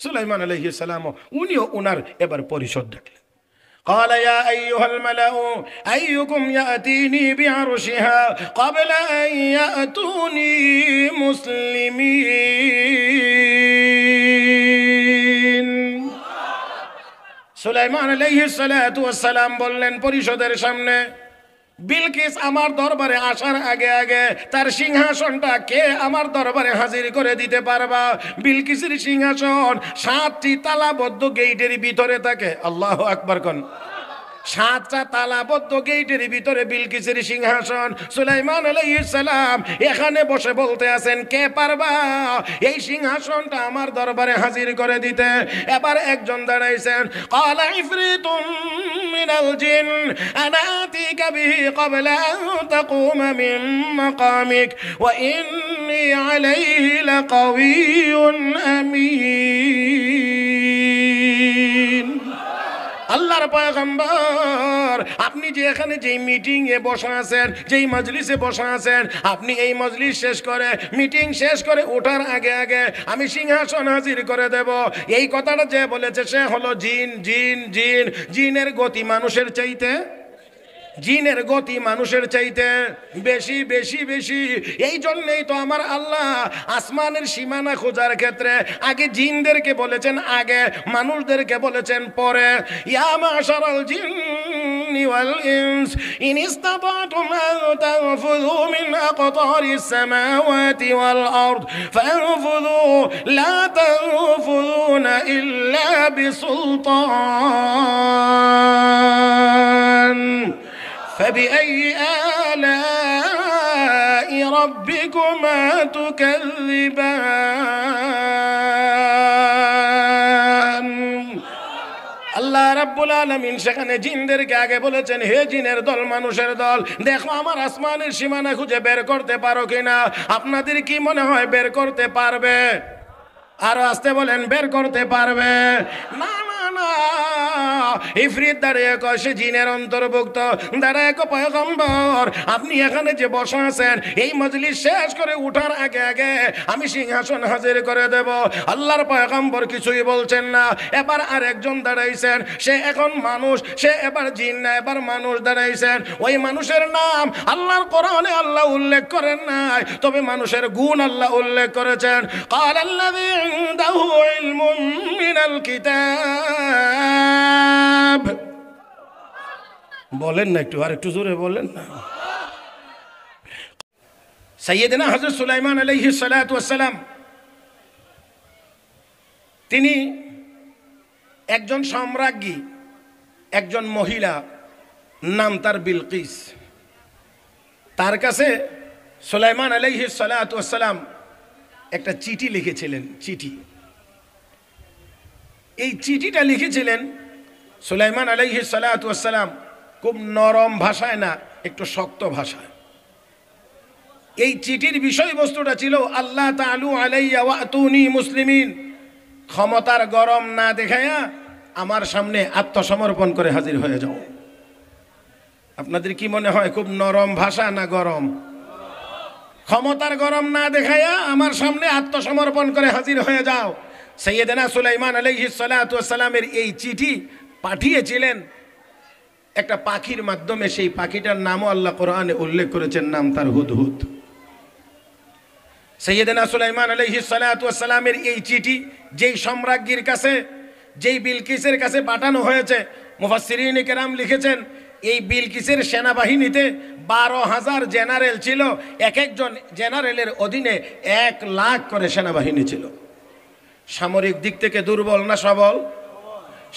সুলাইমান আলাইহিস সালাম উনিও ওনার এবার পরিষদ ডাকলেন। قال يا أيها الملأ أيكم يأتيني بعرشها قبل أن يأتوني مسلمين। সুলাইমান আলাইহিস সালাতু ওয়াস সালাম বললেন পরিষদের সামনে, বিলকিস আমার দরবারে আসার আগে আগে তার সিংহাসনটা কে আমার দরবারে হাজির করে দিতে পারবা? বিলকিসের সিংহাসন 7টি তালাবদ্ধ গেটের ভিতরে থাকে। আল্লাহু আকবার কোন। 7টা তালাবদ্ধ গেটের ভিতরে বিলকিসের সিংহাসন। সুলাইমান আলাইহিস সালাম এখানে বসে বলতে আছেন, কে পারবা এই সিংহাসনটা আমার দরবারে হাজির করে দিতে? এবার একজন দাঁড়াইছেন, ক্বালা ইফরিতুম মিনাল জিন আনা আতিকা বিহি ক্বাবলা আন তাকুমা মিন মাকামিক ওয়া ইন্নী আলাইহি লাকাওয়িয়্যুন আমিন। আল্লাহর পয়গম্বর, আপনি যে এখানে যেই মিটিং এ বসা আছেন, যেই মজলিসে বসা আছেন, আপনি এই মজলিস শেষ করে মিটিং শেষ করে ওঠার আগে আগে আমি সিংহাসন হাজির করে দেব। এই কথাটা যে বলেছে সে হলো জিন। জিন জিন জিনের গতি মানুষের চাইতে, জিনের গতি মানুষের চাইতে বেশি বেশি বেশি। এই জন্যই তো আমার আল্লাহ আসমানের সীমানা খোঁজার ক্ষেত্রে আগে জিনদেরকে বলেছেন, আগে মানুষদেরকে বলেছেন পরে। ইয়া মাশারাল জিন্নি ওয়াল ইনস ইন ইসতাতাতুম আন তানফুযু মিন আকতারিস সামাওয়াতি ওয়াল আরদ ফানফুযু লা তানফুযুনা ইল্লা বিসুলতান فبأي آلاء ربكما تكذبان। আল্লাহ রাব্বুল আলামিন সেখানে জিনদেরকে আগে বলেছেন, হে জিনের দল, মানুষের দল, দেখো আমার আসমানের সীমানা খুঁজে বের করতে পারো কিনা। আপনাদের কি মনে হয় বের করতে পারবে? আরো আসতে বলেন, বের করতে পারবে? না না না। ইফরিত দাঁড়িয়ে কয়, সে জিনের অন্তর্ভুক্ত, দাঁড়ায় কয়, পয়গম্বর আপনি এখানে যে বসা আছেন এই মজলিস শেষ করে উঠার আগে আগে আমি সিংহাসন হাজির করে দেব। আল্লাহর পয়গম্বর কিছুই বলছেন না। এবার আরেকজন দাঁড়াইছেন, সে এখন মানুষ, সে এবার জিন না, এবার মানুষ দাঁড়াইছেন। ওই মানুষের নাম আল্লাহর কোরআনে আল্লাহ উল্লেখ করেন নাই, তবে মানুষের গুণ আল্লাহ উল্লেখ করেছেন। قال الذي عنده علم من الكتاب। বলেন না একটু, আর একটু জোরে বলেন না। সাইয়েদনা হযরত সুলাইমান আলাইহিস সালাতু ওয়াস সালাম তিনি একজন সম্রাজ্ঞী, একজন মহিলা, নাম তার বিলকিস। তার কাছে সুলাইমান আলাইহিস সালাতু ওয়াস সালাম একটা চিঠি লিখেছিলেন। চিঠি, এই চিঠিটা লিখেছিলেন সুলাইমান আলাইহিস সালাতু ওয়াস সালাম খুব নরম ভাষায় না, একটু শক্ত ভাষায়। এই চিঠির বিষয়বস্তুটা ছিল, আল্লাহ তাআলু আলাইয়া ওয়াতুনি মুসলিমিন, ক্ষমতার গরম না দেখায়া আমার সামনে আত্মসমর্পণ করে হাজির হয়ে যাও। আপনাদের কি মনে হয় খুব নরম ভাষা না গরম? ক্ষমতার গরম না দেখায়া আমার সামনে আত্মসমর্পণ করে হাজির হয়ে যাও। সাইয়েদনা সুলাইমান আলাইহিস সালাতু ওয়াস সালামের এই চিঠি পাঠিয়েছিলেন একটা পাখির মাধ্যমে। সেই পাখিটার নামও আল্লাহ কোরআনে উল্লেখ করেছেন, নাম তার হুদহুদ। সাইয়েদনা সুলাইমান আলাইহিস সালাতু ওয়াস সালামের এই চিঠি যেই সম্রাজ্ঞীর কাছে, যেই বিলকিসের কাছে পাঠানো হয়েছে, মুফাসসিরিন কেরাম লিখেছেন এই বিলকিসের সেনাবাহিনীতে 12,000 জেনারেল ছিল। এক একজন জেনারেলের অধীনে 1 লাখ করে সেনাবাহিনী ছিল। সামরিক দিক থেকে দুর্বল না সবল?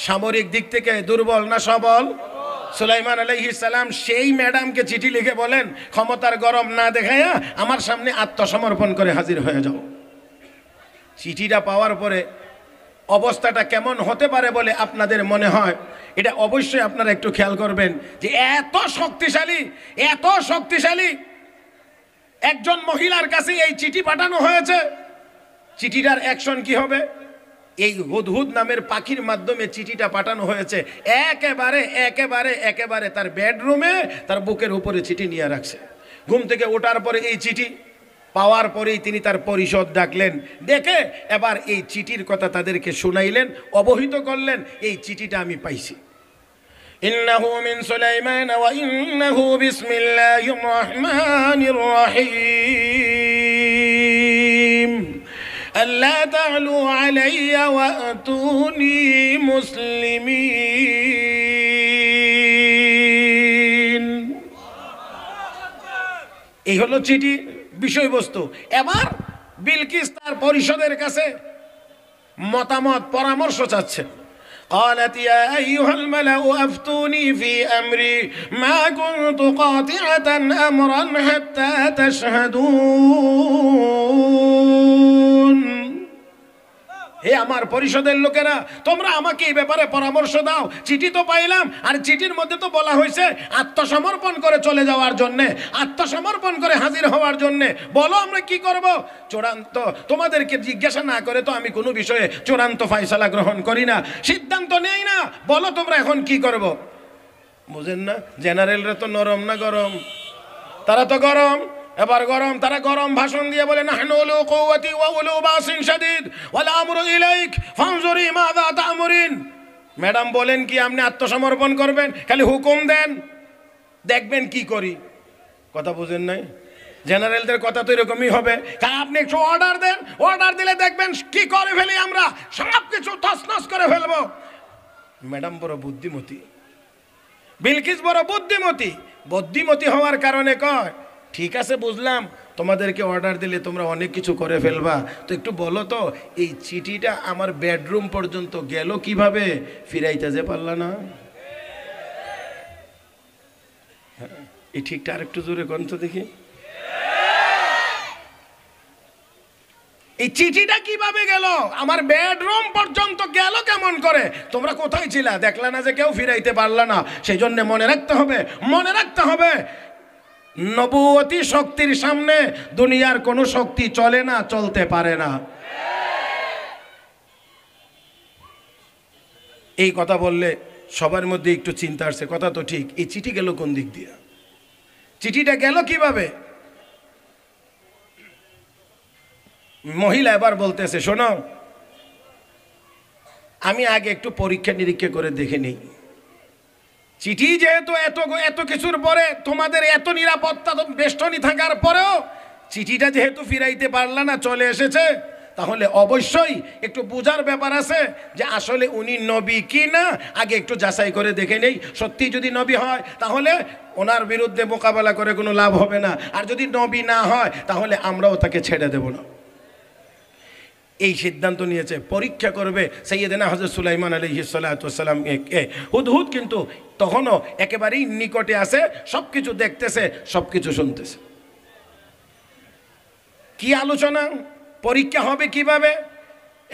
সামরিক দিক থেকে দুর্বল না সবল? সুলাইমান আলাইহিস সালাম সেই ম্যাডামকে চিঠি লিখে বলেন, ক্ষমতার গরম না দেখায়া আমার সামনে আত্মসমর্পণ করে হাজির হয়ে যাও। চিঠিটা পাওয়ার পরে অবস্থাটা কেমন হতে পারে বলে আপনাদের মনে হয়, এটা অবশ্যই আপনারা একটু খেয়াল করবেন যে এত শক্তিশালী, এত শক্তিশালী একজন মহিলার কাছে এই চিঠি পাঠানো হয়েছে। চিঠিটার অ্যাকশন কি হবে? এই হুদহুদ নামের পাখির মাধ্যমে চিঠিটা পাঠানো হয়েছে। একেবারে একেবারে একেবারে তার বেডরুমে তার বুকের উপরে চিঠি নিয়ে রাখছে। ঘুম থেকে ওঠার পরে এই চিঠি পাওয়ার পরেই তিনি তার পরিষদ ডাকলেন, ডেকে এবার এই চিঠির কথা তাদেরকে শুনাইলেন, অবহিত করলেন এই চিঠিটা আমি পাইছি। ইন্নাহু মিন সুলাইমান ওয়া ইন্নাহু বিসমিল্লাহির রহমানির রহিম আল্লা তা'লু আলাইয়া ওয়া আতুনি মুসলিমিন। এই হলো চিঠি বিষয়বস্তু। এবার বিলকিস তার পরিষদের কাছে মতামত পরামর্শ চাচ্ছেন। قالت يا أيها الملأ أفتوني في أمري ما كنت قاطعة أمرا حتى تشهدون। হে আমার পরিষদের লোকেরা, তোমরা আমাকে এই ব্যাপারে পরামর্শ দাও। চিঠি তো পাইলাম, আর চিঠির মধ্যে তো বলা হয়েছে আত্মসমর্পণ করে চলে যাওয়ার জন্যে, আত্মসমর্পণ করে হাজির হওয়ার জন্যে। বলো আমরা কি করব? চূড়ান্ত তোমাদেরকে জিজ্ঞাসা না করে তো আমি কোনো বিষয়ে চূড়ান্ত ফয়সালা গ্রহণ করি না, সিদ্ধান্ত নেই না। বলো তোমরা এখন কি করব? বুঝেন না, জেনারেলরা তো নরম না গরম? তারা তো গরম। এবার গরম, তারা গরম ভাষণ দিয়ে বলে নাহনু উলু কুওয়াতি ওয়া উলু বাসিন শাদীদ ওয়াল আমরু ইলাইক ফানজুরি মাযা তা'মুরিন। ম্যাডাম বলেন কি আপনি আত্মসমর্পণ করবেন? খালি হুকুম দেন, দেখবেন কি করি। কথা বুঝেন নাই? জেনারেলদের কথা তো এরকমই হবে। আপনি একটু অর্ডার দেন, অর্ডার দিলে দেখবেন কি করে ফেলি আমরা, সব কিছু তছনছ করে ফেলবো। ম্যাডাম বড় বুদ্ধিমতী, বিলকিস বড় বুদ্ধিমতী। বুদ্ধিমতী হওয়ার কারণে কয় ঠিক আছে বুঝলাম, তোমাদেরকে অর্ডার দিলে তোমরা অনেক কিছু করে ফেলবা, তো একটু বলো তো এই চিঠিটা আমার বেডরুম পর্যন্ত গেল কিভাবে? ফিরাইতে যে পারলা না? এই ঠিকটা আর একটু জোরে কোন তো দেখি। এই চিঠিটা কিভাবে গেল? আমার বেডরুম পর্যন্ত গেল কেমন করে? তোমরা কোথায় ছিলা? দেখলা না যে কেউ ফিরাইতে পারলা না? সেই জন্য মনে রাখতে হবে, মনে রাখতে হবে নবুয়তি শক্তির সামনে দুনিয়ার কোনো শক্তি চলে না, চলতে পারে না। এই কথা বললে সবার মধ্যে একটু চিন্তা আসছে, কথা তো ঠিক। এই চিঠি গেল কোন দিক দিয়ে? চিঠিটা গেল কিভাবে? মহিলা এবার বলতেছে শোনো, আমি আগে একটু পরীক্ষা নিরীক্ষা করে দেখে নেই। চিঠি যেহেতু এত কিছুর পরে, তোমাদের এত নিরাপত্তা বেষ্টনী থাকার পরেও চিঠিটা যেহেতু ফিরাইতে পারলা না, চলে এসেছে, তাহলে অবশ্যই একটু বোঝার ব্যাপার আছে যে আসলে উনি নবী কি না, আগে একটু যাচাই করে দেখে নেই। সত্যি যদি নবী হয় তাহলে ওনার বিরুদ্ধে মোকাবেলা করে কোনো লাভ হবে না, আর যদি নবী না হয় তাহলে আমরাও তাকে ছেড়ে দেব না। এই সিদ্ধান্ত নিয়েছে, পরীক্ষা করবে সাইয়েদনা হযরত সুলাইমান আলাইহিস সালাতু ওয়াস সালাম। হুদহুদ কিন্তু তখনও একেবারেই নিকটে আছে, সবকিছু দেখতেছে, সবকিছু শুনতেছে। কি আলোচনা, পরীক্ষা হবে কিভাবে?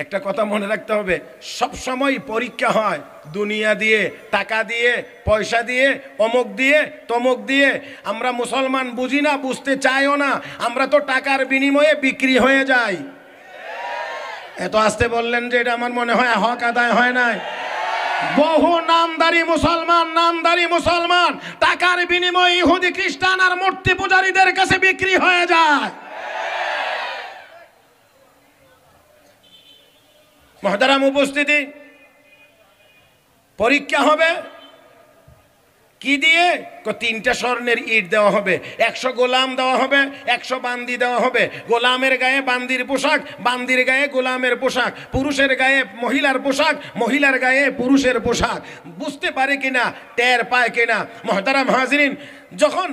একটা কথা মনে রাখতে হবে, সব সময় পরীক্ষা হয় দুনিয়া দিয়ে, টাকা দিয়ে, পয়সা দিয়ে, অমুক দিয়ে, তমুক দিয়ে। আমরা মুসলমান বুঝি না, বুঝতে চাইও না। আমরা তো টাকার বিনিময়ে বিক্রি হয়ে যাই। এত আসতে বললেন যে এটা আমার মনে হয় হক আদায় হয় নাই। বহু নামদারি মুসলমান টাকার বিনিময়ে ইহুদি, খ্রিস্টান আর মূর্তি পূজারীদের কাছে বিক্রি হয়ে যায়। মুহতারাম উপস্থিতি, পরীক্ষা হবে কি দিয়ে? তিনটা স্বর্ণের ইট দেওয়া হবে, 100 গোলাম দেওয়া হবে, 100 বান্দি দেওয়া হবে। গোলামের গায়ে বান্দির পোশাক, বান্দির গায়ে গোলামের পোশাক, পুরুষের গায়ে মহিলার পোশাক, মহিলার গায়ে পুরুষের পোশাক। বুঝতে পারে কিনা, টের পায় কিনা? মুহতারাম হাজিরিন, যখন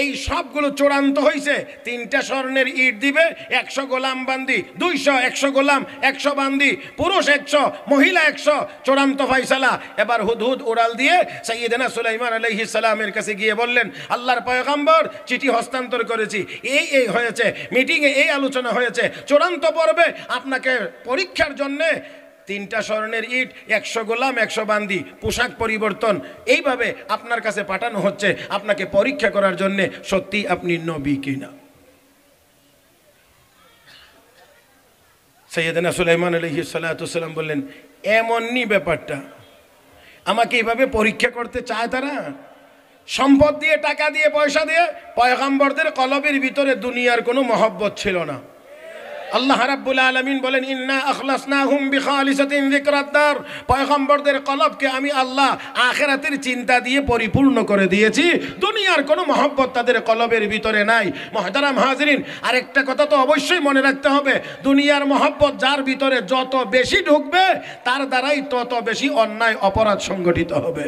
এই সবগুলো চূড়ান্ত হয়েছে, তিনটা স্বর্ণের ইট দিবে, 100 গোলাম বান্দি, 200, 100 গোলাম, 100 বান্দি, পুরুষ 100, মহিলা 100, চূড়ান্ত ফয়সালা। এবার হুদহুদ উড়াল দিয়ে সাইয়েদনা সুলাইমান আলাইহিস সালামের কাছে গিয়ে বললেন, আল্লাহর পয়গম্বর, চিঠি হস্তান্তর করেছি, এই হয়েছে, মিটিংয়ে এই আলোচনা হয়েছে, চূড়ান্ত পর্বে আপনাকে পরীক্ষার জন্যে তিনটা স্বর্ণের ইট, 100 গোলাম, 100 বান্দি, পোশাক পরিবর্তন, এইভাবে আপনার কাছে পাঠানো হচ্ছে আপনাকে পরীক্ষা করার জন্য সত্যি আপনি নবী কিনা। সাইয়েদনা সুলাইমান আলাইহিস সালাতু ওয়াস সালাম বললেন, এমনই ব্যাপারটা, আমাকে এইভাবে পরীক্ষা করতে চায় তারা। সম্পদ দিয়ে, টাকা দিয়ে, পয়সা দিয়ে। পয়গম্বরদের কলবের ভিতরে দুনিয়ার কোনো মহব্বত ছিল না। আল্লাহ রাব্বুল আলামিন বলেন, ইন্না আখলাসনাহুম বিখালিসাতিন যিকরাদ্দার, পয়গম্বরদের কলবকে আমি আল্লাহ আখিরাতের চিন্তা দিয়ে পরিপূর্ণ করে দিয়েছি। দুনিয়ার কোনো মহব্বত তাদের কলবের ভিতরে নাই। মুহতারাম হাজিরিন, আরেকটা কথা তো অবশ্যই মনে রাখতে হবে, দুনিয়ার মহব্বত যার ভিতরে যত বেশি ঢুকবে তার দ্বারাই তত বেশি অন্যায় অপরাধ সংগঠিত হবে।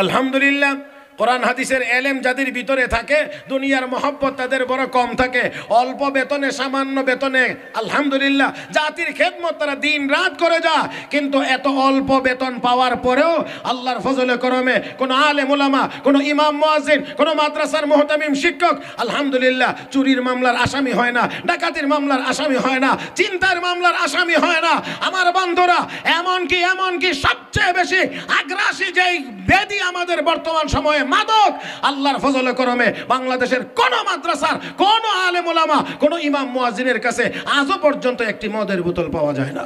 আলহামদুলিল্লাহ, কোরআন হাদিসের এলেম যাদের ভিতরে থাকে, দুনিয়ার মহব্বত তাদের বড় কম থাকে। অল্প বেতনে, সামান্য বেতনে আলহামদুলিল্লাহ জাতির খেদমত তারা দিন রাত করে যায়, কিন্তু এত অল্প বেতন পাওয়ার পরেও আল্লাহর ফজলে করমে কোনো আলেম ওলামা, কোনো ইমাম মুয়াজ্জিন, কোনো মাদ্রাসার মুহতামিম শিক্ষক আলহামদুলিল্লাহ চুরির মামলার আসামি হয় না, ডাকাতির মামলার আসামি হয় না, চিন্তার মামলার আসামি হয় না। আমার বন্ধুরা, এমনকি সবচেয়ে বেশি আগ্রাসী যেই ব্যাধি আমাদের বর্তমান সময়ে মাদক, আল্লাহর ফজলে করমে বাংলাদেশের কোন মাদ্রাসার, কোন আলেম ওলামা, কোন ইমাম মুয়াজ্জিনের কাছে আজও পর্যন্ত একটি মদের বোতল পাওয়া যায় না।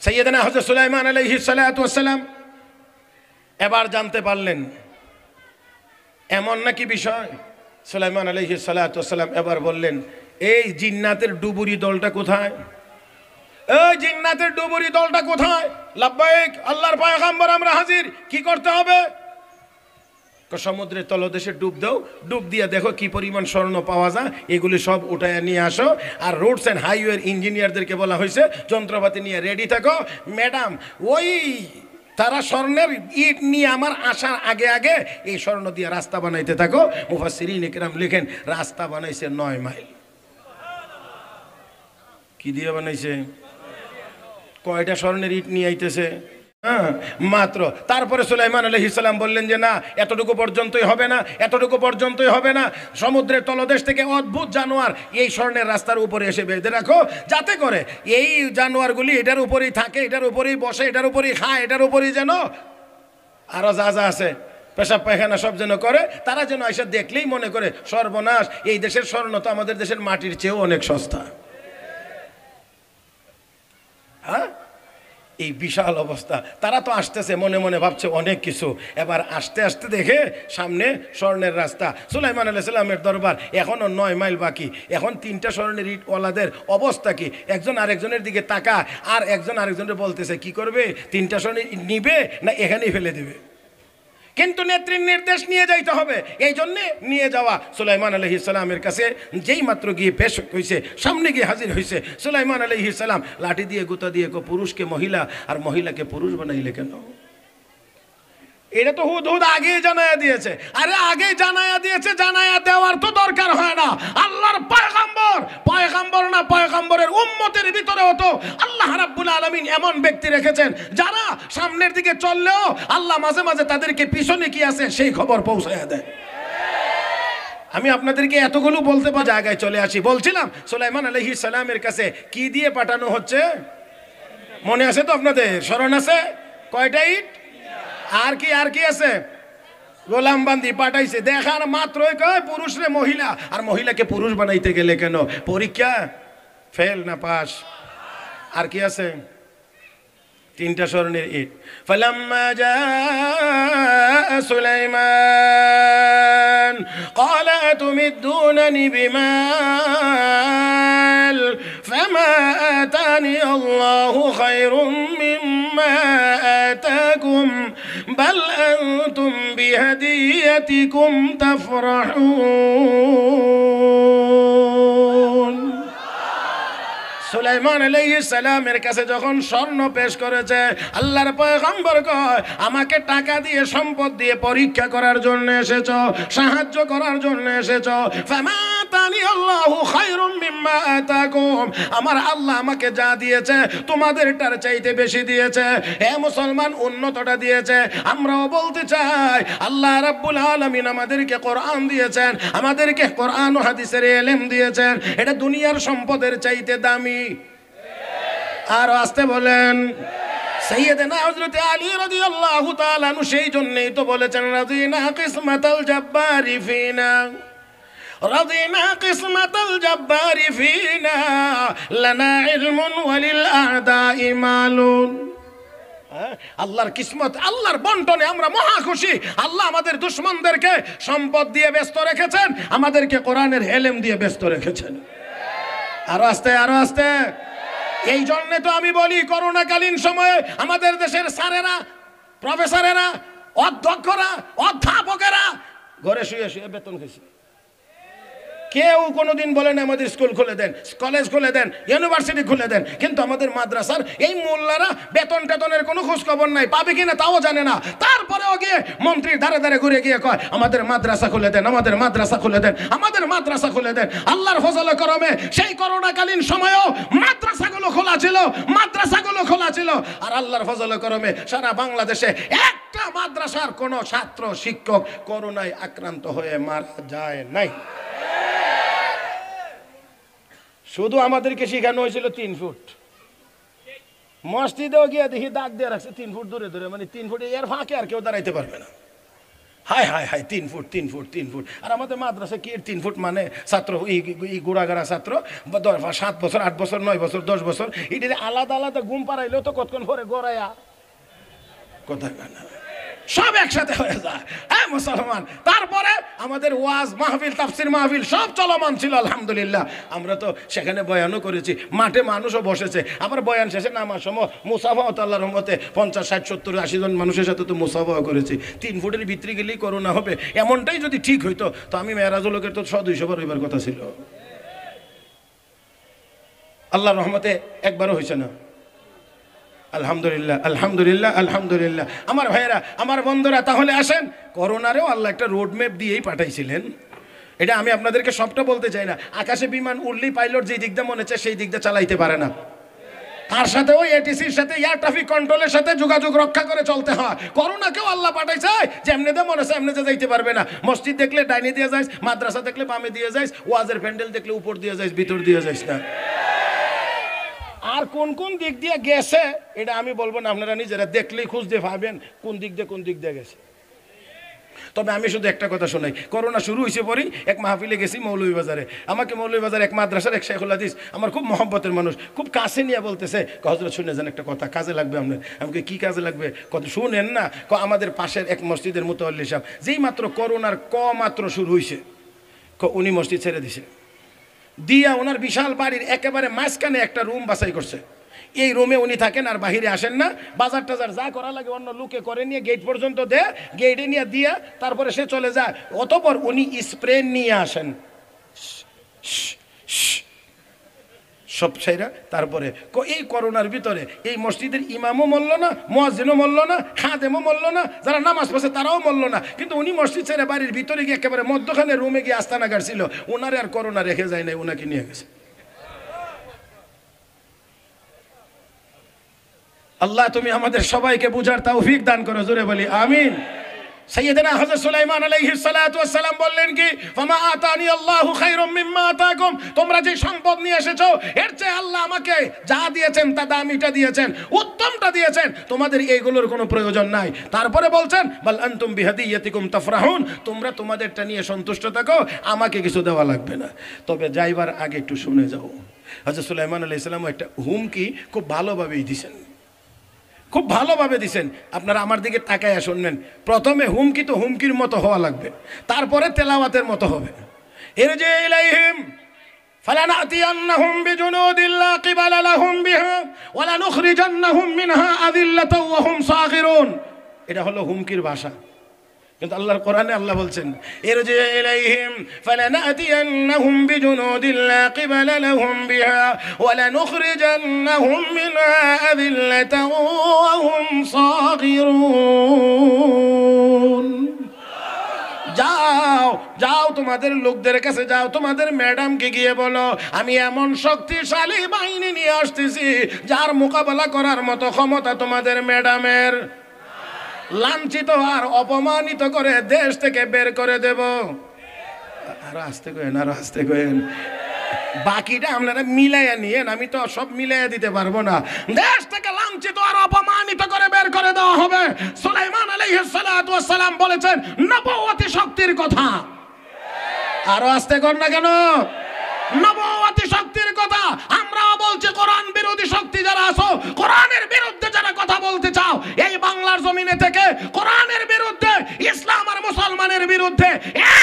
সাইয়েদনা হযরত সুলাইমান আলাইহিস সালাতু ওয়াস সালাম এবার জানতে পারলেন এমন নাকি বিষয়। সুলাইমান আলাইহিস সালাতু ওয়াস সালাম এবার বললেন, এই জিন্নাতের ডুবুরি দলটা কোথায়? এই জিন্নাতের ডুবুরি দলটা কোথায়? লাব্বাইক, আল্লাহর পয়গম্বর আমরা হাজির, কি করতে হবে? সমুদ্রের তলদেশে ডুব দাও, ডুব দিয়ে দেখো কি পরিমাণ স্বর্ণ পাওয়া যায়, এগুলি সব উঠায় নিয়ে আসো। আর রোডস অ্যান্ড হাইওয়ের ইঞ্জিনিয়ারদেরকে বলা হয়েছে যন্ত্রপাতি নিয়ে রেডি থাকো। ম্যাডাম, ওই তারা স্বর্ণের ইট নিয়ে আমার আসার আগে আগে এই স্বর্ণ দিয়ে রাস্তা বানাইতে থাকো। মুফাসসিরিন ইকরাম লিখেন, রাস্তা বানাইছে 9 মাইল। কি দিয়ে বানাইছে? কয়টা স্বর্ণের ইট নিয়ে আইতেছে? মাত্র। তারপরে সুলাইমান আলাইহিস সালাম বললেন যে না, এতটুকু পর্যন্তই হবে না, এতটুকু পর্যন্তই হবে না। সমুদ্রের তলদেশ থেকে অদ্ভুত জানোয়ার এই স্বর্ণের রাস্তার উপরে এসে বেঁধে রাখো, যাতে করে এই জানোয়ারগুলি এটার উপরেই থাকে, এটার উপরেই বসে, এটার উপরেই খায়, এটার উপরেই যেন আরো যা যা আছে পেশাব পায়খানা সব যেন করে, তারা যেন এসে দেখলেই মনে করে সর্বনাশ, এই দেশের স্বর্ণ তো আমাদের দেশের মাটির চেয়েও অনেক সস্তা। হ্যাঁ, এই বিশাল অবস্থা। তারা তো আসতেছে মনে মনে ভাবছে অনেক কিছু, এবার আস্তে আস্তে দেখে সামনে স্বর্ণের রাস্তা। সুলাইমান আলাইহিস সালামের দরবার, এখনও 9 মাইল বাকি। এখন 3টা স্বর্ণের ইটওয়ালাদের অবস্থা কি? একজন আরেকজনের দিকে তাকা, আর একজন আরেকজনের বলতেছে কি করবে, 3টা স্বর্ণের ইট নিবে না এখানেই ফেলে দেবে। কিন্তু নেত্রীর নির্দেশ নিয়ে যাইতে হবে, এই জন্যে নিয়ে যাওয়া। সুলাইমান আলাইহিস সালামের কাছে যেই মাত্র গিয়ে পেশ হয়েছে, সামনে গিয়ে হাজির হয়েছে। সুলাইমান আলাইহিস সালাম লাঠি দিয়ে গুতা দিয়ে পুরুষকে মহিলা আর মহিলাকে পুরুষ বানাইলে কেন? এটা তো হুদহুদ আগেই জানায়া দিয়েছে। আরে আগে জানায়া দিয়েছে, জানায়া দেওয়ার তো দরকার হয় না। আল্লাহর পয়গম্বর না পয়গম্বরের উম্মতের ভিতরেও তো আল্লাহ রাব্বুল আলামিন এমন ব্যক্তি রেখেছেন যারা সামনের দিকে চললেও আল্লাহ মাঝে মাঝে তাদেরকে পিছনে কি আছে সেই খবর পৌঁছায়া দেয়। আমি আপনাদেরকে এতগুলো বলতে পারি, জায়গায় চলে আসি। বলছিলাম সুলাইমান আলাইহিস সালামের কাছে কি দিয়ে পাঠানো হচ্ছে মনে আছে তো আপনাদের? স্মরণ আছে? কয়টা ইট? আর কি আছে? গোলাম বান্দি পাঠাইছে। দেখার মাত্রই কয় পুরুষ রে মহিলা, আর মহিলাকে পুরুষ বানাইতে গেলে কেন? পরীক্ষা ফেল না পাস? আর কি আছে? 3টা স্বর্ণের ইট। ফালাম্মা জাআ সুলাইমান ক্বালা আতুমিদ্দুনানি বিমাল ফামা আতানি আল্লাহু খায়রুম মিম্মা আতাকুম বাল আনতুম বিহাদিয়াতিকুম তাফরাহুন। সুলাইমান আলাইহিস সালামের কাছে যখন স্বর্ণ পেশ করেছে, আল্লাহর পয়গম্বর কয় আমাকে টাকা দিয়ে, সম্পদ দিয়ে পরীক্ষা করার জন্য এসেছো, সাহায্য করার জন্য এসেছো। ফামাতানি আল্লাহু খায়রুম মিম্মা আতাকুম, আমার আল্লাহ আমাকে যা দিয়েছে তোমাদেরটার চাইতে বেশি দিয়েছে। হে মুসলমান, উন্নতটা দিয়েছে। আমরাও বলতে চাই আল্লাহ রাব্বুল আলামিন আমাদেরকে কোরআন দিয়েছেন, আমাদেরকে কোরআন ও হাদিসের ইলম দিয়েছেন। এটা দুনিয়ার সম্পদের চাইতে দামি। আর আসতে বলেন সাইয়েদনা হযরত আলী রাদিয়াল্লাহু তাআলা আনহু সেই জন্যই তো বলেছেন রাদিনা কিসমাতাল জাব্বারি ফিনা রাদিনা কিসমাতাল জাব্বারি ফিনা লানা ইলমুন ওয়ালিল আ'দাই মালুন। আল্লাহর কিসমত, আল্লাহর বন্টনে আমরা মহা খুশি। আল্লাহ আমাদের দুশমনদেরকে সম্পদ দিয়ে ব্যস্ত রেখেছেন, আমাদেরকে কোরআনের ইলম দিয়ে ব্যস্ত রেখেছেন। আরো আস্তে, আরো আস্তে। এই জন্য তো আমি বলি করোনাকালীন সময়ে আমাদের দেশের স্যারেরা, প্রফেসরেরা, অধ্যক্ষরা, অধ্যাপকেরা ঘরে শুয়ে শুয়ে বেতন খেয়েছে। কেউ কোনোদিন বলেন আমাদের স্কুল খুলে দেন, কলেজ খুলে দেন, ইউনিভার্সিটি খুলে দেন, কিন্তু আমাদের মাদ্রাসার এই মোল্লারা বেতন টেতনের কোনো খোঁজ খবর নাই, পাবে কিনা তাও জানে না। তারপরেও গিয়ে মন্ত্রীর ধারে ধারে ঘুরে গিয়ে কয় আমাদের মাদ্রাসা খুলে দেন, আমাদের মাদ্রাসা খুলে দেন, আমাদের মাদ্রাসা খুলে দেন। আল্লাহর ফজলে করমে সেই করোনাকালীন সময়েও মাদ্রাসাগুলো খোলা ছিল, মাদ্রাসাগুলো খোলা ছিল। আর আল্লাহর ফজলে করমে সারা বাংলাদেশে একটা মাদ্রাসার কোনো ছাত্র শিক্ষক করোনায় আক্রান্ত হয়ে মারা যায় নাই। শুধু আমাদেরকে শেখানো হয়েছিল 3 ফুট। মসজিদেও গিয়ে দেখি দাগ দিয়ে রাখছে 3 ফুট দূরে দূরে, মানে 3 ফুটে এর ফাঁকে আর কেউ দাঁড়াইতে পারবে না। হায় হায় হায়, 3 ফুট 3 ফুট 3 ফুট। আর আমাদের মাদ্রাসা কি 3 ফুট মানে ছাত্র এই গোড়াগাড়া ছাত্র 7 বছর 8 বছর 9 বছর 10 বছর এটা আলাদা আলাদা ঘুম পাড়াইলেও তো কতক্ষণ পরে গোড়ায়া কোথায় না সব একসাথে হয়ে যায়। হ্যাঁ মুসলমান। তারপরে আমাদের ওয়াজ মাহফিল, তাফসির মাহফিল সব চলমান ছিল আলহামদুলিল্লাহ। আমরা তো সেখানে বয়ানও করেছি, মাঠে মানুষও বসেছে। আবার বয়ান শেষে নামার সময় মুসাফাও তো আল্লাহর রহমতে 50, 60, 70, 80 জন মানুষের সাথে তো মুসাফাও করেছি। 3 ফুটের ভিতরে গেলেই করোনা হবে এমনটাই যদি ঠিক হইতো তো আমি মেরাজুল হকের তো 100-200 বার হইবার কথা ছিল। আল্লাহর রহমতে একবারও হয়েছে না। আলহামদুলিল্লাহ, আলহামদুলিল্লাহ, আলহামদুলিল্লাহ। আমার ভাইয়েরা, আমার বন্ধুরা, তাহলে আসেন, করোনারেও আল্লাহ একটা রোড ম্যাপ দিয়েই পাঠাইছিলেন। এটা আমি আপনাদেরকে সবটা বলতে চাই না। আকাশে বিমান উড়লেই পাইলট যেই দিক দিয়ে মনে চায় সেই দিক দিয়ে চালাইতে পারে না। তার সাথে ওই এটিসির সাথে এয়ার ট্রাফিক কন্ট্রোলের সাথে যোগাযোগ রক্ষা করে চলতে হয়। করোনাকেও আল্লাহ পাঠাইছে যে এমনিতে মনে হয় এমনিতে যাইতে পারবে না। মসজিদ দেখলে ডাইনে দিয়ে যাইস, মাদ্রাসা দেখলে বামে দিয়ে যাইস, ওয়াজের প্যান্ডেল দেখলে উপর দিয়ে যাইস, ভিতর দিয়ে যাইস না। আর কোন কোন দিক দিয়ে গেছে এটা আমি বলবো না, আপনারা নিজেরা দেখলেই খুঁজ দিয়ে ভাবেন কোন দিক দিয়ে গেছে। তবে আমি শুধু একটা কথা শোনাই, করোনা শুরু হয়েছে পরেই এক মাহফিলে গেছি মৌলভীবাজারে। আমাকে মৌলভীবাজার এক মাদ্রাসার এক শেখুল হাদিস, আমার খুব মহব্বতের মানুষ, খুব কাছে নিয়ে বলতেছে হযরত শুনে যান একটা কথা, কাজে লাগবে আপনার। আমাকে কি কাজে লাগবে? কত শুনেন না। আমাদের পাশের এক মসজিদের মুতাওয়াল্লি সাহেব যেই মাত্র করোনার মাত্র শুরু হয়েছে উনি মসজিদ ছেড়ে দিছে, দিয়া ওনার বিশাল বাড়ির একেবারে মাঝখানে একটা রুম বাছাই করছে। এই রুমে উনি থাকেন আর বাহিরে আসেন না। বাজার টাজার যা করা লাগে অন্য লোকে করে নিয়ে গেট পর্যন্ত দেয়, গেটে নিয়ে দিয়া তারপরে সে চলে যায়। অতঃপর উনি স্প্রে নিয়ে আসেন সব ছাইরা। তারপরে এই করোনার ভিতরে এই মসজিদের ইমামও মরল না, মুয়াজ্জিনও মরল না, খাদেমও মরল না, যারা নামাজ পড়ছে তারাও মরল না। কিন্তু উনি মসজিদ ছেড়ে বাড়ির ভিতরে গিয়ে একেবারে মধ্যখানে রুমে গিয়ে আস্তানা গাড়ছিল। ওনারে আর করোনা রেখে যায় নাই, ওনাকে নিয়ে গেছে। আল্লাহ তুমি আমাদের সবাইকে বুঝার তৌফিক দান করো, জোরে বলি আমিন। সাইয়েদনা হযরত সুলাইমান আলাইহিস সালাতু ওয়াস সালাম বললেন কি, ফামা আতানি আল্লাহু খায়রুম মিম্মা আতাকুম, তোমরা যে সম্পদ নিয়ে এসেছো এর চেয়ে আল্লাহ আমাকে যা দিয়েছেন তা দামিটা দিয়েছেন, উত্তমটা দিয়েছেন, তোমাদের এইগুলোর কোনো প্রয়োজন নাই। তারপরে বলছেন বাল আনতুম বিহাদিয়াতিকুম তাফরাহুন, তোমরা তোমাদেরটা নিয়ে সন্তুষ্ট থাকো, আমাকে কিছু দেওয়া লাগবে না। তবে যাইবার আগে একটু শুনে যাও, হযরত সুলাইমান আলাইহিস সালাম একটা হুমকি খুব ভালোভাবেই দিয়েছেন, খুব ভালোভাবে দিছেন। আপনারা আমার দিকে তাকায়া শুনবেন। প্রথমে হুমকি তো হুমকির মতো হওয়া লাগবে, তারপরে তেলাওয়াতের মতো হবে। ইরজি ইলাইহিম ফালানাতিয়ান্নাহুম বিজুনুদিন লা কিবালা লাহুম বিহা ওয়া লানুখরিজান্নাহুম মিনহা আযিল্লাতাও ওয়া হুম সাগিরুন। এটা হলো হুমকির ভাষা। কিন্তু আল্লাহর কোরআনে আল্লাহ বলছেন ইরজি ইলাইহিম ফালানাতিয়ান্নাহুম বিজুনুদিন লা কিবালা লাহুম বিহা ওয়া লানুখরিজান্নাহুম মিনহা আযিল্লাতাও ওয়া হুম সাগিরুন। যাও যাও তোমাদের লোকদের কাছে যাও, তোমাদের ম্যাডামকে গিয়ে বলো আমি এমন শক্তিশালী বাহিনী নিয়ে আসতেছি যার মোকাবেলা করার মতো ক্ষমতা তোমাদের ম্যাডামের। লাঞ্ছিত আর অপমানিত করে দেশ থেকে বের করে দেব। আরো আসতে কইেন, আরো আসতে কইেন। বাকিটা আপনারা মিলাইয়া নিয়েন, আমি তো সব মিলাইয়া দিতে পারবো না। দেশ থেকে লাঞ্ছিত আর অপমানিত করে বের করে দেওয়া হবে। সুলাইমান আলাইহিস সালাতু ওয়াস সালাম বলেছেন নবুয়তি শক্তির কথা। আরো আস্তে কর না কেন? নবুয়তি শক্তির কথা আমরাও বলছি। কোরআন বিরোধী শক্তি যারা আছো, কোরআনের বিরুদ্ধে যারা কথা বলতে চাও, এই বাংলার জমিনে থেকে কোরআনের বিরুদ্ধে, ইসলাম আর মুসলমানের বিরুদ্ধে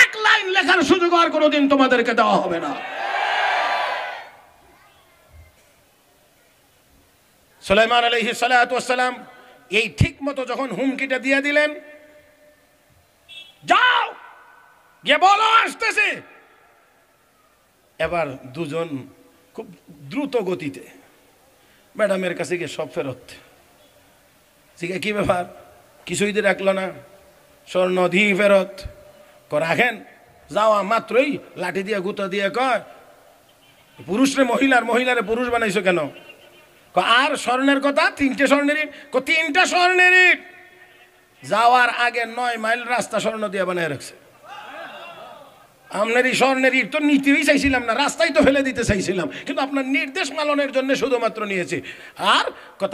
এক লাইন লেখার সুযোগ আর কোনোদিন তোমাদেরকে দেওয়া হবে না। সুলাইমান আলাইহিস সালাতু ওয়াস সালাম এই ঠিক মতো যখন হুমকিটা দিয়ে দিলেন, যাও গিয়ে বলো আসতেছে, এবার দুজন খুব দ্রুত গতিতে ম্যাডামের কাছে গিয়ে সব ফেরত। জিজ্ঞাসা কি ব্যাপার, কিছুই দিয়ে রাখলো না, স্বর্ণ দিয়ে ফেরত রাখেন। যাওয়া মাত্রই লাঠি দিয়ে গুঁতো দিয়ে কয়, পুরুষরে মহিলার, মহিলারে পুরুষ বানাইছো কেন? আর স্বর্ণের কথা, 3টে স্বর্ণের ইট। 3টা স্বর্ণের ইট যাওয়ার আগে 9 মাইল রাস্তা স্বর্ণ দিয়ে বানিয়ে রাখছে। আপনার এই স্বর্ণের ইট তো নিতেই চাইছিলাম না, রাস্তায় তো ফেলে দিতে চাইছিলাম, কিন্তু আপনার নির্দেশ পালনের জন্য শুধুমাত্র নিয়েছি। আর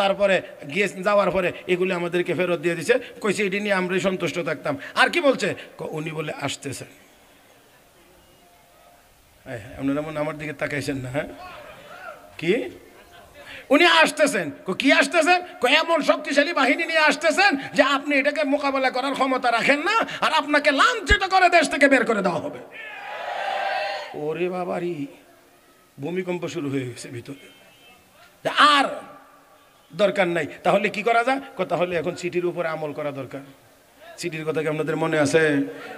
তারপরে গিয়ে যাওয়ার পরে এগুলি আমাদেরকে ফেরত দিয়ে দিছে, কইছে এটি নিয়ে আমরাই সন্তুষ্ট থাকতাম। আর কি বলছে, উনি বলে আসতেছে। আপনারা মনে আমার দিকে তাকাইছেন না? হ্যাঁ, কি উনি আসতেছেন? কি আসতেছেন? এমন শক্তিশালী বাহিনী নিয়ে আসতেছেন যে আপনি এটাকে মোকাবেলা করার ক্ষমতা রাখেন না, আর আপনাকে লাঞ্ছিত করে দেশ থেকে বের করে দেওয়া হবে। ওরে বাবারি, ভূমিকম্প শুরু হয়ে গেছে ভিতরে। আর দরকার নাই, তাহলে কি করা যায়? তাহলে এখন চিঠির উপরে আমল করা দরকার। চিঠির কথা কি আপনাদের মনে আছে?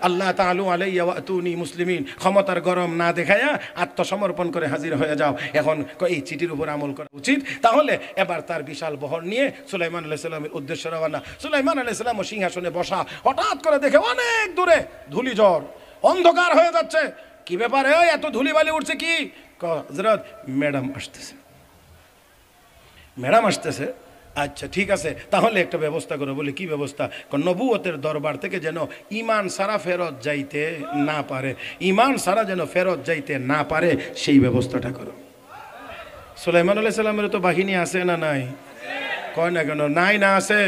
আল্লাহ তাআলু আলাইয়া ওয়া আতুনি মুসলিমিন, ক্ষমতার গরম না দেখায়া আত্মসমর্পণ করে হাজির হয়ে যাও। এখন এই চিঠির উপর আমল করা উচিত। তাহলে এবার তার বিশাল বহর নিয়ে সুলাইমান আলাইহিস সালামের উদ্দেশ্যে রওনা। সুলাইমান আলাইহিস সালাম সিংহাসনে বসা, হঠাৎ করে দেখে অনেক দূরে ধূলিঝড়, অন্ধকার হয়ে যাচ্ছে। কি ব্যাপারে এত ধুলিবালি উঠছে? কি হযরত, ম্যাডাম আসতেছে, ম্যাডাম আসতেছে। আচ্ছা ঠিক আছে, তাহলে একটা ব্যবস্থা করো। বলে কি ব্যবস্থা? নবুয়তের দরবার থেকে যেন ইমান সারা ফেরত যাইতে না পারে, ইমান সারা যেন ফেরত যাইতে না পারে, সেই ব্যবস্থাটা করো। সুলাইমান আলাইহিস সালামের তো বাহিনী আছে না নাই? কয় না কেন? নাই না আছে?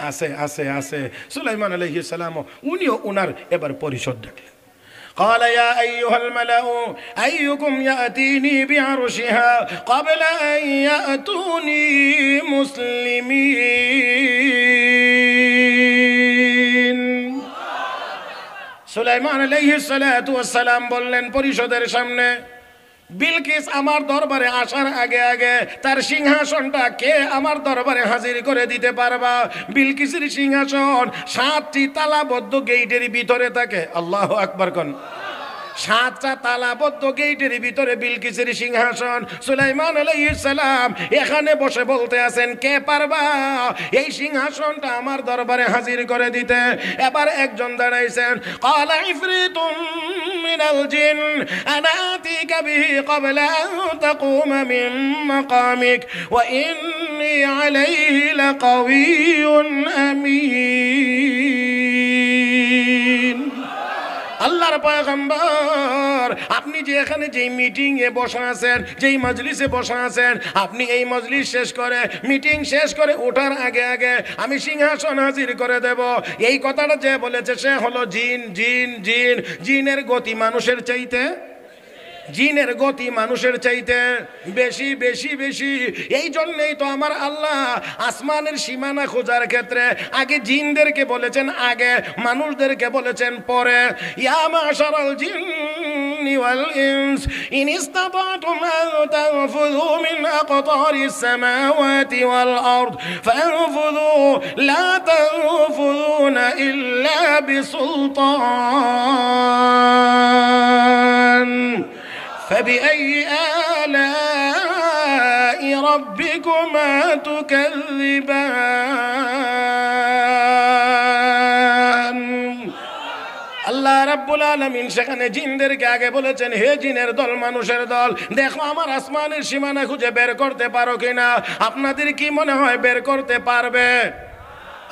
আছে আছে আছে। সুলাইমান আলাইহিস সালাম উনিও উনার এবার পরিষদ ডাকলেন। قال يا أيها الملأ أيكم يأتيني بعرشها قبل أن يأتوني مسلمين। সুলাইমান আলাইহিস সালাতু ওয়াস সালাম বললেন পরিষদের সামনে, বিলকিস আমার দরবারে আসার আগে আগে তার সিংহাসনটা কে আমার দরবারে হাজির করে দিতে পারবা? বিলকিসের সিংহাসন 7টি তালাবদ্ধ গেটের ভিতরে থাকে। আল্লাহু আকবার কোন। 7টা তালাবদ্ধ গেটের ভিতরে বিলকিসের সিংহাসন। সুলাইমান আলাইহিস সালাম এখানে বসে বলতে আছেন, কে পারবা এই সিংহাসনটা আমার দরবারে হাজির করে দিতে? এবার একজন দাঁড়াইছেন, ক্বালা ইফরিতুম মিনাল জিন আনা আতিকা বিহি ক্বাবলা আন তাকুমা মিন মাকামিক ওয়া ইন্নী আলাইহি লাকাওয়িয়্যুন আমিন। আল্লাহর পয়গম্বর, আপনি যে এখানে যেই মিটিং এ বসা আছেন, যেই মজলিসে বসা আছেন, আপনি এই মজলিস শেষ করে, মিটিং শেষ করে ওঠার আগে আগে আমি সিংহাসন হাজির করে দেব। এই কথাটা যে বলেছে সে হলো জিন। জিন জিন জিনের গতি মানুষের চাইতে, জিনের গতি মানুষের চাইতে বেশি বেশি বেশি। এই জন্যই তো আমার আল্লাহ আসমানের সীমানা খোঁজার ক্ষেত্রে আগে জিনদেরকে বলেছেন, আগে মানুষদেরকে বলেছেন পরে। ইয়া মাশারাল জিন্নি ওয়াল ইনস ইন ইসতাতাতুম আন তানফুযু মিন আকতারিস সামাওয়াতি ওয়াল আরদ ফানফুযু লা তানফুযুনা ইল্লা বিসুলতান। فبأي آلاء ربكما تكذبان। আল্লাহ রাব্বুল আলামিন সেখানে জিনদেরকে আগে বলেছেন, হে জিনের দল, মানুষের দল, দেখো আমার আসমানের সীমানা খুঁজে বের করতে পারো কিনা। আপনাদের কি মনে হয় বের করতে পারবে?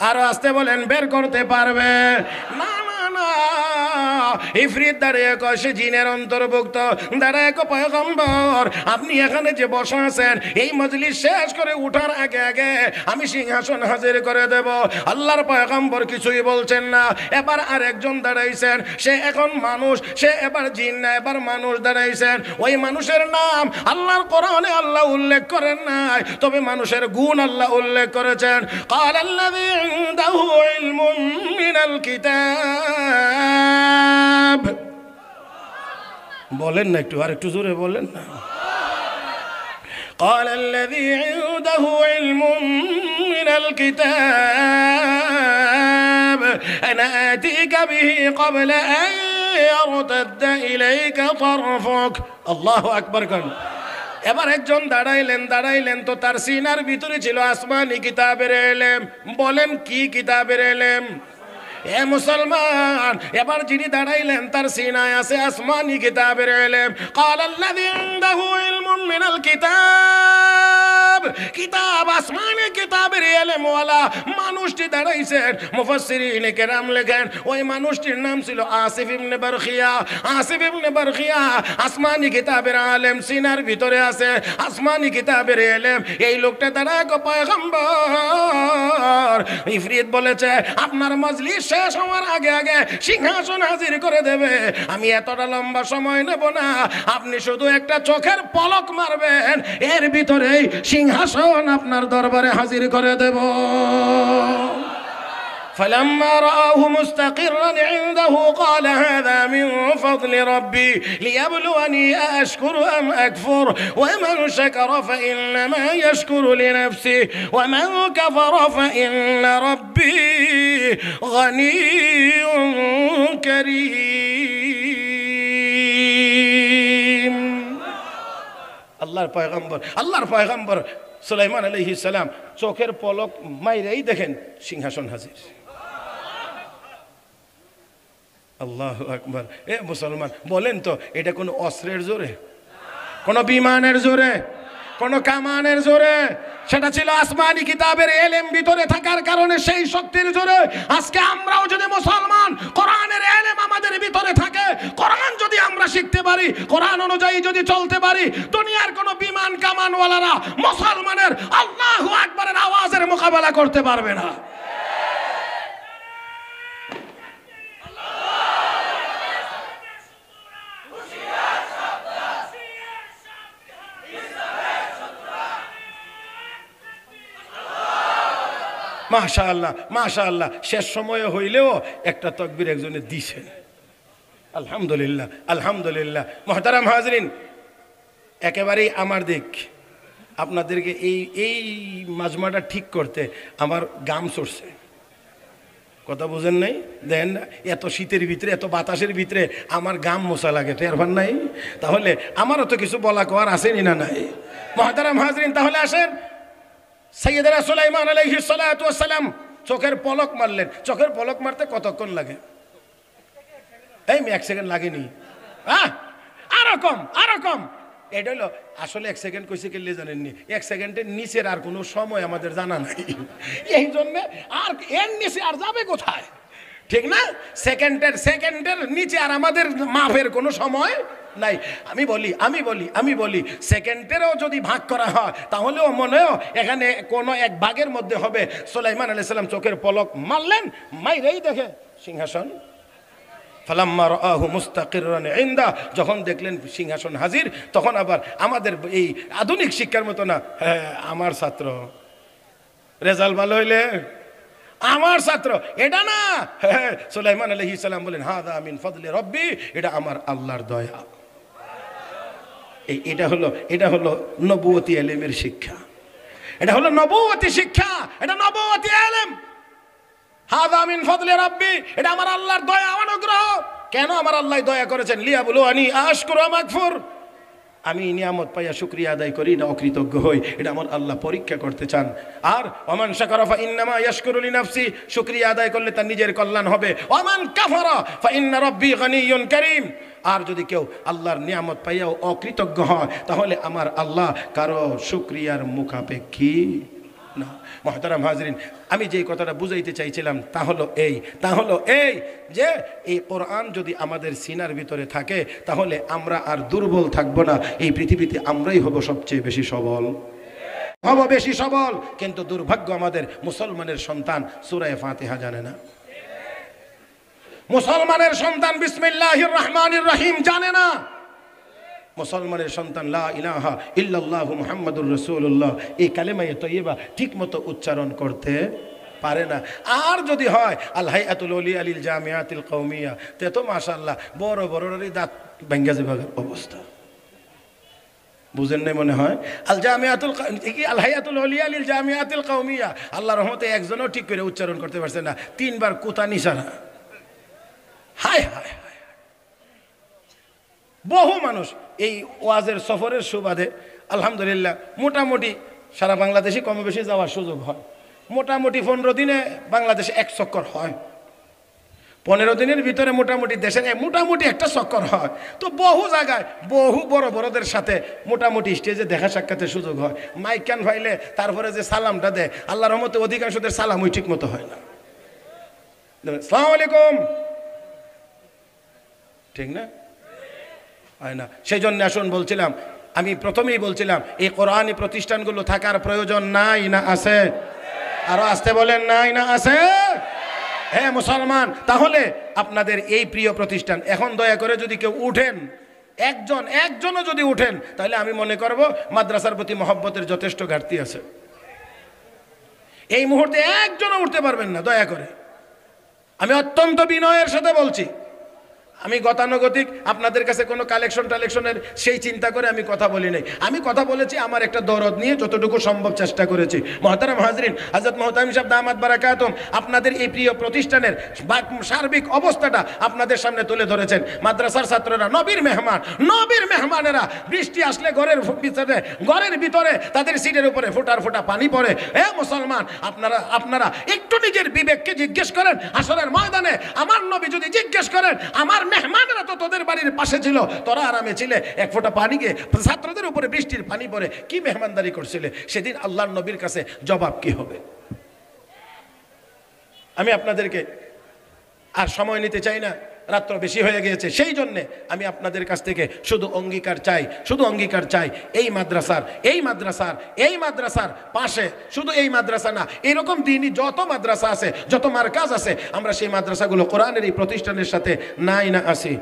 আরো আস্তে বলেন, বের করতে পারবে? না না না, ইফরিত দাঁড়িয়ে কয় সে জিনের অন্তর্ভুক্ত, দাঁড়ায় কয় পয়গম্বর আপনি এখানে যে বসা আছেন এই মজলিস শেষ করে উঠার আগে আগে আমি সিংহাসন হাজির করে দেব। আল্লাহর পয়গম্বর কিছুই বলছেন না। এবার আরেকজন দাঁড়াইছেন, সে এখন মানুষ, সে এবার জিন না এবার মানুষ দাঁড়াইছেন। ওই মানুষের নাম আল্লাহর কোরআনে আল্লাহ উল্লেখ করেন নাই, তবে মানুষের গুণ আল্লাহ উল্লেখ করেছেন। ক্বালাল্লাযী ইনদাহু ইলমুম মিনাল কিতাব। বলেন না একটু, আর একটু জোরে বলেন না। ক্বালাল্লাযী ইনদাহু ইলমুম মিনাল কিতাব আনা আতীকা বিহি ক্বাবলা আন ইয়ারতাদ্দা ইলাইকা তারফুক। আল্লাহু আকবার। এবার একজন দাঁড়াইলেন তো তার সিনার ভিতরে ছিল আসমানি কিতাবের ইলম। বলেন কি কিতাবের ইলম? এ মুসলমান, এবার যিনি দাঁড়াইলেন তার সিনায় আছে আসমানি কিতাবের ইলম। ক্বালাল্লাযী ইনদাহু ইলমুম মিনাল কিতাব, কিতাব আসমানি কিতাবের ইলম ওয়ালা মানুষটি দাঁড়াইছেন। মুফাসসিরিনে কেরাম লেখেন ওই মানুষটির নাম ছিল আসিফ ইবনে বারখিয়া। আসিফ ইবনে বারখিয়া আসমানি কিতাবের আলেম, সিনার ভিতরে আছে আসমানি কিতাবের ইলম। এই লোকটা দাঁড়ায় কয় পয়গম্বর ইফরিত বলেছে আপনার মজলিস শেষ হওয়ার আগে আগে সিংহাসন হাজির করে দেবে। আমি এতটা লম্বা সময় নেব না, আপনি শুধু একটা চোখের পলক মারবেন, এর ভিতরেই সিংহাসন আপনার দরবারে হাজির করে দেব। فلما رآه مستقرا عنده قال هذا من فضل ربي ليبلوني أأشكر أم أكفر ومن شكر فإنما يشكر لنفسه ومن كفر فإن ربي غني كريم। আল্লাহর পয়গম্বর সুলাইমান আলাইহিস সালাম চোখের পলক মাইরেই দেখেন সিংহাসন হাজির। আল্লাহু আকবার। এ মুসলমান, বলেন তো এটা কোনো অস্ত্রের জোরে, কোনো বিমানের জোরে, কোনো কামানের জোরে? সেটা ছিল আসমানি কিতাবের ইলম ভিতরে থাকার কারণে সেই শক্তির জোরে। আজকে আমরাও যদি মুসলমান, কোরআনের ইলম আমাদের ভিতরে থাকে, কোরআন যদি আমরা শিখতে পারি, কোরআন অনুযায়ী যদি চলতে পারি, দুনিয়ার কোনো বিমান কামানওয়ালারা মুসলমানের আল্লাহু আকবারের আওয়াজের মোকাবেলা করতে পারবে না। মাশাআল্লাহ মাশাআল্লাহ। শেষ সময়ে হইলেও একটা তাকবীর একজনে দিছেন, আলহামদুলিল্লাহ আলহামদুলিল্লাহ। মুহতারাম হাজরিন, একেবারেই আমার দিক আপনাদেরকে এই মাজমাটা ঠিক করতে আমার গাম চড়ছে। কথা বুঝেন নাই? দেখেন না, এত শীতের ভিতরে, এত বাতাসের ভিতরে আমার গাম মোছা লাগে, টের পান নাই? তাহলে আমারও তো কিছু বলা কওয়ার আসেনি না নাই? মুহতারাম হাজরিন, তাহলে আসেন, সাইয়েদনা সুলাইমান আলাইহিস সালাতু ওয়াস সালাম চোখের পলক মারলেন। চোখের পলক মারতে কতক্ষণ লাগে? এই 1 সেকেন্ড লাগেনি, আরো কম। এটা হলো আসলে 1 সেকেন্ড কইছে কেলে জানেননি? 1 সেকেন্ডের নিচের আর কোনো সময় আমাদের জানা নাই, এই জন্য আর এর নিচে আর যাবে কোথায়, ঠিক না? সেকেন্ডের নিচে আর আমাদের মাপের কোনো সময় নাই। আমি বলি সেকেন্ডেরও যদি ভাগ করা হয় তাহলেও মনেও এখানে কোনো এক ভাগের মধ্যে হবে। সুলাইমান আলাইহিস সালাম চোখের পলক মারলেন, মাইরেই দেখে সিংহাসন। ফালাম্মা রাআহু মুস্তাকিররান ইনদা, যখন দেখলেন সিংহাসন হাজির, তখন আবার আমাদের এই আধুনিক শিক্ষার মতো না, হ্যাঁ আমার ছাত্র, রেজাল্ট ভালো হইলে আমার ছাত্র, এটা না। হ্যাঁ, সুলাইমান আলাইহিস সালাম বলেন হাযা মিন ফাদলি রাব্বি, এটা আমার আল্লাহর দয়া। এটা হলো নবুয়তি ইলমের শিক্ষা, এটা হলো নবুয়তি শিক্ষা, এটা নবুয়তি ইলম। হাযা মিন ফাদলি রাব্বি, এটা আমার আল্লাহর দয়া, অনুগ্রহ। কেন আমার আল্লাহ দয়া করেছেন? লিয়াবলুয়ানি আশকুরু আম আকফুর, আমি নিয়ামত পাইয়া শুকরিয়া আদায় করি না অকৃতজ্ঞ হই, এটা আমার আল্লাহ পরীক্ষা করতে চান। আর ওমান শাকারা ফা ইন্নামা ইয়াশকুরু লিনাফসি, শুকরিয়া আদায় করলে তার নিজের কল্যাণ হবে। ওমান কাফারা ফা ইন্না রাব্বি গানিয়্যুন কারীম, আর যদি কেউ আল্লাহর নিয়ামত পাইয়াও অকৃতজ্ঞ হয় তাহলে আমার আল্লাহ কারো শুকরিয়ার মুখাপেক্ষী না। মুহতারাম হাজরিন, আমি যেই কথাটা বুঝাইতে চাইছিলাম তা হলো এই যে এই কোরআন যদি আমাদের সিনার ভিতরে থাকে তাহলে আমরা আর দুর্বল থাকবো না, এই পৃথিবীতে আমরাই হব সবচেয়ে বেশি সবল, কিন্তু দুর্ভাগ্য আমাদের মুসলমানের সন্তান সূরা ফাতিহা জানে না, মুসলমানের সন্তান বিসমিল্লাহির রহমানির রহিম জানে না, মুসলমানের সন্তান লা ইলাহা ইল্লাল্লাহু মুহাম্মাদুর রাসূলুল্লাহ এই কালেমায়ে তয়্যিবা ঠিকমতো উচ্চারণ করতে পারে না। আর যদি হয় আল হাইয়াতুল উলিয়া লিল জামিয়াতিল কওমিয়া, তে তো মাশাআল্লাহ বড় বড়রই দাঁত ভেঙে যাবে অবস্থা। বুঝেন নাই মনে হয়? আল জামিয়াতুল কি আল হাইয়াতুল উলিয়া লিল জামিয়াতিল কওমিয়া, আল্লাহর রহমতে একজনও ঠিক করে উচ্চারণ করতে পারছে না, 3 বার কুতা নিশানা। হায় হায় হায়, বহু মানুষ এই ওয়াজের সফরের সুবাদে আলহামদুলিল্লাহ মোটামুটি সারা বাংলাদেশে কম বেশি যাওয়ার সুযোগ হয়। মোটামুটি 15 দিনে বাংলাদেশে 1 চক্কর হয়, 15 দিনের ভিতরে মোটামুটি দেশে মোটামুটি একটা চক্কর হয়। তো বহু জায়গায় বহু বড় বড়দের সাথে মোটামুটি স্টেজে দেখা সাক্ষাতের সুযোগ হয়। মাইক কান ভাইলে তারপরে যে সালামটা দেয়, আল্লাহর রহমতে অধিকাংশদের সালামই ঠিক মতো হয় না। আসসালামু আলাইকুম, ঠিক না? হয় না। সেই জন্য আসুন বলছিলাম, আমি প্রথমেই বলছিলাম এই কোরআনী প্রতিষ্ঠানগুলো থাকার প্রয়োজন নাই না আছে? আরো আসতে বলেন নাই না আছে? হ্যাঁ মুসলমান, তাহলে আপনাদের এই প্রিয় প্রতিষ্ঠান এখন দয়া করে যদি কেউ উঠেন, একজনও যদি উঠেন, তাহলে আমি মনে করব মাদ্রাসার প্রতি মহব্বতের যথেষ্ট ঘাটতি আছে। এই মুহূর্তে একজনও উঠতে পারবেন না, দয়া করে আমি অত্যন্ত বিনয়ের সাথে বলছি। আমি গতানুগতিক আপনাদের কাছে কোনো কালেকশনের সেই চিন্তা করে আমি কথা বলি নাই। আমি কথা বলেছি আমার একটা দরদ নিয়ে, যতটুকু সম্ভব চেষ্টা করেছি। মুহতারাম হাজরিন, হযরত মুহতামিম সাহেব দামাত বারাকাতুহুম আপনাদের এই প্রিয় প্রতিষ্ঠানের সার্বিক অবস্থাটা আপনাদের সামনে তুলে ধরেছেন। মাদ্রাসার ছাত্ররা নবীর মেহমানেরা বৃষ্টি আসলে ঘরের ভিতরে তাদের সিটের উপরে ফোটার ফোটা পানি পড়ে। এ মুসলমান, আপনারা একটু নিজের বিবেককে জিজ্ঞেস করেন। আসরের ময়দানে আমার নবী যদি জিজ্ঞেস করেন, আমার মেহমানেরা তো তোদের বাড়ির পাশে ছিল, তোরা আরামে ছিলে, 1 ফোঁটা পানি গিয়ে ছাত্রদের উপরে বৃষ্টির পানি পড়ে কি মেহমানদারি করছিলে, সেদিন আল্লাহর নবীর কাছে জবাব কি হবে? আমি আপনাদেরকে আর সময় নিতে চাই না, রাত্র বেশি হয়ে গিয়েছে। সেই জন্যে আমি আপনাদের কাছ থেকে শুধু অঙ্গীকার চাই এই মাদ্রাসার পাশে, শুধু এই মাদ্রাসা না, এরকম দিনই যত মাদ্রাসা আছে, যত মারকাজ আছে, আমরা সেই মাদ্রাসাগুলো কোরআনের এই প্রতিষ্ঠানের সাথে নাই না আসি?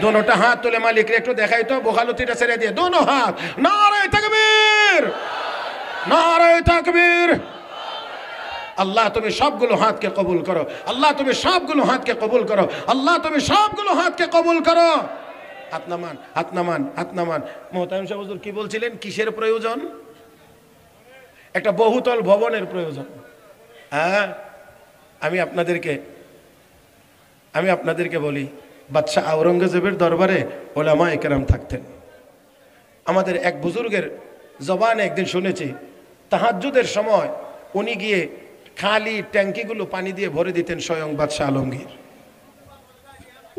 দোনোটা হাত তুলে মালিকরে একটু দেখাই তো, বোখালতিটা ছেড়ে দিয়ে দোনো হাত, নারে তাকবীর, নারে তাকবীর। আল্লাহ তুমি সবগুলো হাতকে কবুল করো, আল্লাহ তুমি সবগুলো হাতকে কবুল করো, আল্লাহ তুমি সবগুলো হাতকে কবুল করো। হাত নামান। মুহতামিম সাহেব হুজুর কি বলছিলেন? কিসের প্রয়োজন? একটা বহুতল ভবনের প্রয়োজন। হ্যাঁ, আমি আপনাদেরকে বলি, বাদশাহ আওরঙ্গজেবের দরবারে ওলামায়ে কেরাম থাকতেন। আমাদের এক বুজুর্গের জবানে একদিন শুনেছি, তাহাজ্জুদের সময় উনি গিয়ে খালি ট্যাঙ্কিগুলো পানি দিয়ে ভরে দিতেন স্বয়ং বাদশাহ আলমগীর।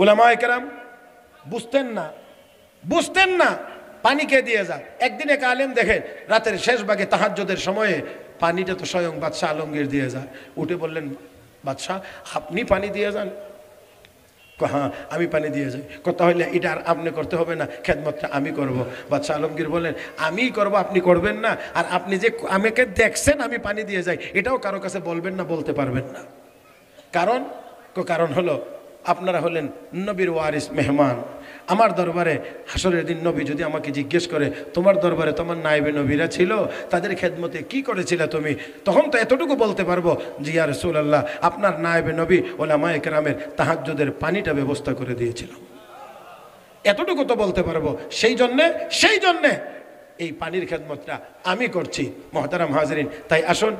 উলামায়ে কেরাম বুঝতেন না পানি কে দিয়ে যায়। একদিন এক আলেম দেখেন রাতের শেষ ভাগে তাহাজ্জুদের সময়ে পানিটা তো স্বয়ং বাদশাহ আলমগীর দিয়ে যায়। উঠে বললেন, বাদশাহ আপনি পানি দিয়ে যান? হ্যাঁ আমি পানি দিয়ে যাই। কথা হইলে এটা আর আপনি করতে হবে না, খেদমতটা আমি করব। বাদশাহ আলমগীর বলেন, আমিই করব, আপনি করবেন না? আর আপনি যে আমাকে দেখছেন আমি পানি দিয়ে যাই, এটাও কারো কাছে বলবেন না, বলতে পারবেন না। কারণ হলো আপনারা হলেন নবীর ওয়ারিস মেহমান। আমার দরবারে হাসরের দিন নবী যদি আমাকে জিজ্ঞেস করে, তোমার দরবারে তোমার নায়েবে নবীরা ছিল, তাদের খেদমতে কি করেছিলে তুমি? তখন তো এতটুকু বলতে পারবো, জি ইয়া রাসূলুল্লাহ, আপনার নায়েবে নবী উলামায়ে কেরামের তাহাজ্জুদের পানিটা ব্যবস্থা করে দিয়েছিল। এতটুকু তো বলতে পারবো। সেই জন্যে এই পানির খেদমতটা আমি করছি। মুহতারাম হাজরিন, তাই আসুন